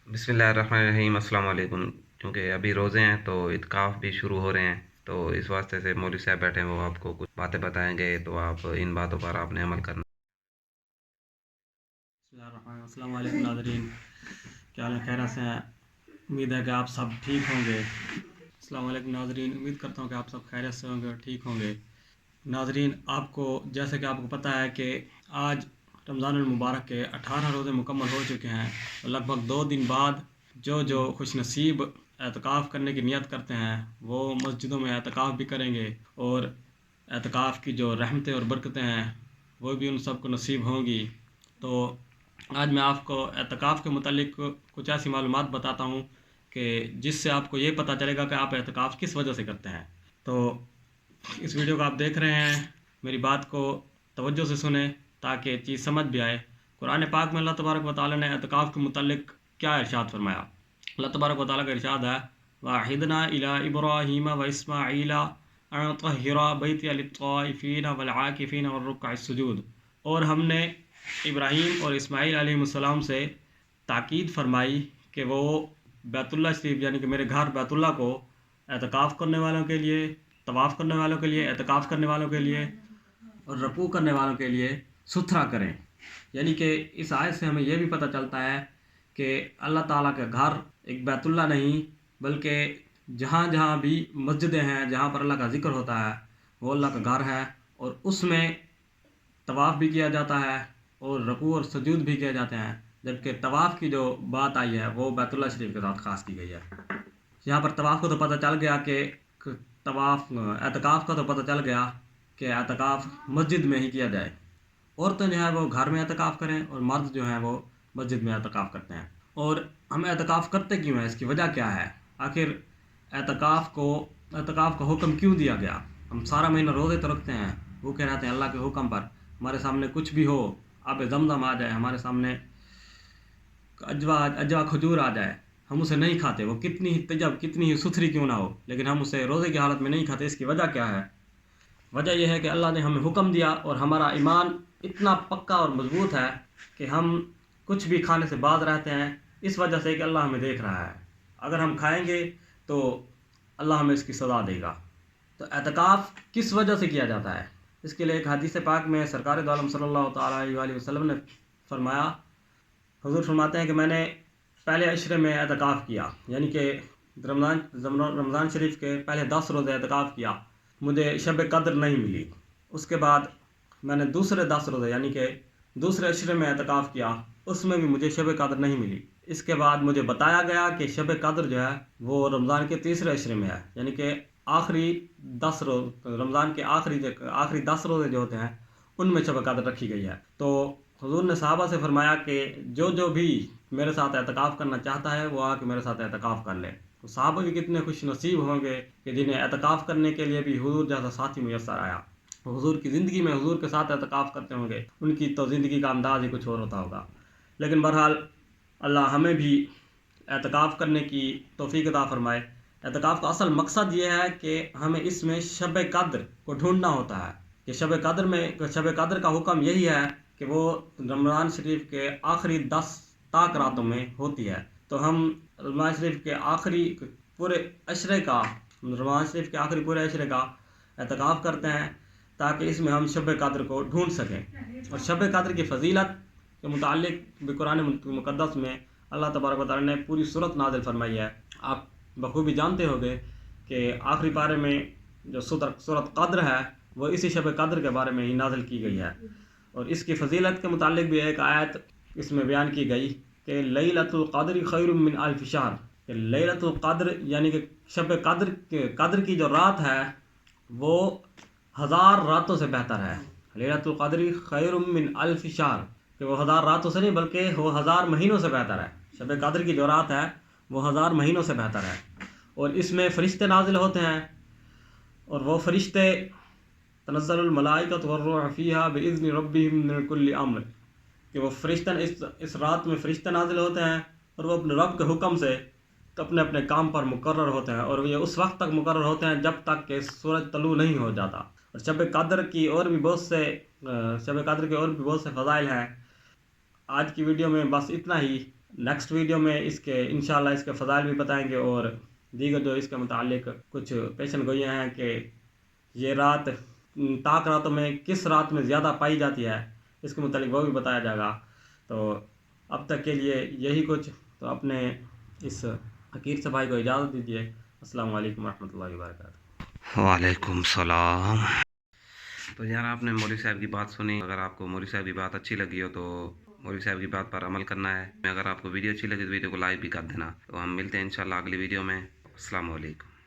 بسم اللہ الرحمن الرحیم۔ السلام علیکم۔ کیونکہ ابھی روزے ہیں تو اعتکاف بھی شروع ہو رہے ہیں، تو اس واسطے سے مولوی صاحب بیٹھے ہیں، وہ آپ کو کچھ باتیں بتائیں گے، تو آپ ان باتوں پر آپ نے عمل کرنا۔ بسم اللہ الرحمن الرحیم۔ السلام علیکم ناظرین، کیا حال ہے؟ خیر سے ہیں؟ امید ہے کہ آپ سب ٹھیک ہوں گے۔ السلام علیکم ناظرین، امید کرتا ہوں کہ آپ سب خیریت سے ہوں گے اور ٹھیک ہوں گے۔ ناظرین، آپ کو جیسے کہ آپ کو پتہ ہے کہ آج رمضان المبارک کے 18 روزے مکمل ہو چکے ہیں، اور لگ بھگ 2 دن بعد جو خوش نصیب اعتکاف کرنے کی نیت کرتے ہیں وہ مسجدوں میں اعتکاف بھی کریں گے، اور اعتکاف کی جو رحمتیں اور برکتیں ہیں وہ بھی ان سب کو نصیب ہوں گی۔ تو آج میں آپ کو اعتکاف کے متعلق کچھ ایسی معلومات بتاتا ہوں کہ جس سے آپ کو یہ پتہ چلے گا کہ آپ اعتکاف کس وجہ سے کرتے ہیں۔ تو اس ویڈیو کو آپ دیکھ رہے ہیں، میری بات کو توجہ سے سنیں تاکہ چیز سمجھ بھی آئے۔ قرآن پاک میں اللہ تبارک و تعالیٰ نے اعتکاف کے متعلق کیا ارشاد فرمایا؟ اللہ تبارک و تعالیٰ کا ارشاد ہے وَعِدْنَا إِلَىٰ إِبْرَاهِيمَ وَإِسْمَاعِيلَ أَن طَهِّرَا بَيْتِيَ لِلطَّائِفِينَ وَالْعَاكِفِينَ وَالرُّكَّعِ السُّجُودِ، اور ہم نے ابراہیم اور اسماعیل علیہ السلام سے تاکید فرمائی کہ وہ بیت اللہ شریف یعنی کہ میرے گھر بیت اللہ کو اعتکاف کرنے والوں کے لیے، طواف کرنے والوں کے لیے، اعتکاف کرنے والوں کے لیے اور رکوع کرنے والوں کے لیے ستھرا کریں۔ یعنی کہ اس آیت سے ہمیں یہ بھی پتہ چلتا ہے کہ اللہ تعالیٰ کا گھر ایک بیت اللہ نہیں بلکہ جہاں جہاں بھی مسجدیں ہیں، جہاں پر اللہ کا ذکر ہوتا ہے، وہ اللہ کا گھر ہے، اور اس میں طواف بھی کیا جاتا ہے اور رکوع اور سجود بھی کیے جاتے ہیں، جبکہ طواف کی جو بات آئی ہے وہ بیت اللہ شریف کے ساتھ خاص کی گئی ہے۔ یہاں پر طواف کو تو پتہ چل گیا کہ اعتکاف کا تو پتہ چل گیا کہ اعتکاف مسجد میں ہی کیا جائے۔ عورتیں جو ہیں وہ گھر میں اعتکاف کریں اور مرد جو ہیں وہ مسجد میں اعتکاف کرتے ہیں۔ اور ہم اعتکاف کرتے کیوں ہیں؟ اس کی وجہ کیا ہے؟ آخر اعتکاف کا حکم کیوں دیا گیا؟ ہم سارا مہینہ روزے تو رکھتے ہیں، بھوکے رہتے ہیں اللہ کے حکم پر، ہمارے سامنے کچھ بھی ہو، آب زمزم آ جائے، ہمارے سامنے اجوا کھجور آ جائے، ہم اسے نہیں کھاتے، وہ کتنی ہی طیب کتنی ہی ستھری کیوں نہ ہو، لیکن ہم اسے روزے کی حالت میں نہیں کھاتے۔ اس کی وجہ کیا ہے؟ وجہ یہ ہے کہ اللہ نے ہمیں حکم دیا اور ہمارا ایمان اتنا پکا اور مضبوط ہے کہ ہم کچھ بھی کھانے سے باز رہتے ہیں، اس وجہ سے کہ اللہ ہمیں دیکھ رہا ہے۔ اگر ہم کھائیں گے تو اللہ ہمیں اس کی سزا دے گا۔ تو اعتکاف کس وجہ سے کیا جاتا ہے؟ اس کے لیے ایک حدیث پاک میں سرکار دو عالم صلی اللہ تعالیٰ علیہ وسلم نے فرمایا، حضور فرماتے ہیں کہ میں نے پہلے عشرے میں اعتکاف کیا، یعنی کہ رمضان شریف کے پہلے 10 روزے اعتکاف کیا، مجھے شب قدر نہیں ملی۔ اس کے بعد میں نے دوسرے 10 روزے یعنی کہ دوسرے عشرے میں اعتکاف کیا، اس میں بھی مجھے شب قدر نہیں ملی۔ اس کے بعد مجھے بتایا گیا کہ شب قدر جو ہے وہ رمضان کے تیسرے عشرے میں ہے، یعنی کہ آخری 10 روز، رمضان کے آخری 10 روزے جو ہوتے ہیں ان میں شب قدر رکھی گئی ہے۔ تو حضور نے صحابہ سے فرمایا کہ جو بھی میرے ساتھ اعتکاف کرنا چاہتا ہے وہ آ کے میرے ساتھ اعتکاف کر لے۔ تو صحابہ بھی کتنے خوش نصیب ہوں گے کہ جنہیں اعتکاف کرنے کے لیے بھی حضور جیسا ساتھی میسر آیا، حضور کی زندگی میں حضور کے ساتھ اعتکاف کرتے ہوں گے، ان کی تو زندگی کا انداز ہی کچھ اور ہوتا ہوگا۔ لیکن بہرحال اللہ ہمیں بھی اعتکاف کرنے کی توفیق عطا فرمائے۔ اعتکاف کا اصل مقصد یہ ہے کہ ہمیں اس میں شب قدر کو ڈھونڈنا ہوتا ہے کہ شب قدر کا حکم یہی ہے کہ وہ رمضان شریف کے آخری 10 تاک راتوں میں ہوتی ہے۔ تو ہم رمضان شریف کے آخری پورے عشرے کا اعتکاف کرتے ہیں تاکہ اس میں ہم شب قدر کو ڈھونڈ سکیں۔ اور شب قدر کی فضیلت کے متعلق بھی قرآن مقدس میں اللہ تبارک و تعالیٰ نے پوری سورت نازل فرمائی ہے۔ آپ بخوبی جانتے ہوگے کہ آخری پارے میں جو سورت قدر ہے وہ اسی شب قدر کے بارے میں ہی نازل کی گئی ہے، اور اس کی فضیلت کے متعلق بھی ایک آیت اس میں بیان کی گئی کہ لیلۃ القدر خیر من الف شہر، کہ لیلۃ القدر یعنی کہ شب قدر کی جو رات ہے وہ 1000 راتوں سے بہتر ہے۔ لیلۃ القدر خیر من الف شہر، کہ وہ 1000 راتوں سے نہیں بلکہ وہ 1000 مہینوں سے بہتر ہے۔ شب قدر کی جو رات ہے وہ 1000 مہینوں سے بہتر ہے، اور اس میں فرشتے نازل ہوتے ہیں، اور وہ فرشتے تنزل الملائکۃ والروح فیہا باذن ربہم من کل امر، کہ وہ فرشتے اس رات میں فرشتے نازل ہوتے ہیں اور وہ اپنے رب کے حکم سے اپنے اپنے کام پر مقرر ہوتے ہیں، اور یہ اس وقت تک مقرر ہوتے ہیں جب تک کہ سورج طلوع نہیں ہو جاتا۔ اور شب قدر کے اور بھی بہت سے فضائل ہیں۔ آج کی ویڈیو میں بس اتنا ہی۔ نیکسٹ ویڈیو میں اس کے انشاءاللہ اس کے فضائل بھی بتائیں گے، اور دیگر جو اس کے متعلق کچھ پیشن گوئیاں ہیں کہ یہ رات طاق راتوں میں کس رات میں زیادہ پائی جاتی ہے، اس کے متعلق وہ بھی بتایا جائے گا۔ تو اب تک کے لیے یہی کچھ، تو اپنے اس حقیر سے بھائی کو اجازت دیجیے۔ السلام علیکم ورحمۃ اللہ وبرکاتہ۔ وعلیکم السلام۔ تو یار آپ نے مولوی صاحب کی بات سنی، اگر آپ کو مولوی صاحب کی بات اچھی لگی ہو تو مولوی صاحب کی بات پر عمل کرنا ہے۔ اگر آپ کو ویڈیو اچھی لگی تو ویڈیو کو لائک بھی کر دینا۔ تو ہم ملتے ہیں انشاءاللہ اگلی ویڈیو میں۔ السلام علیکم۔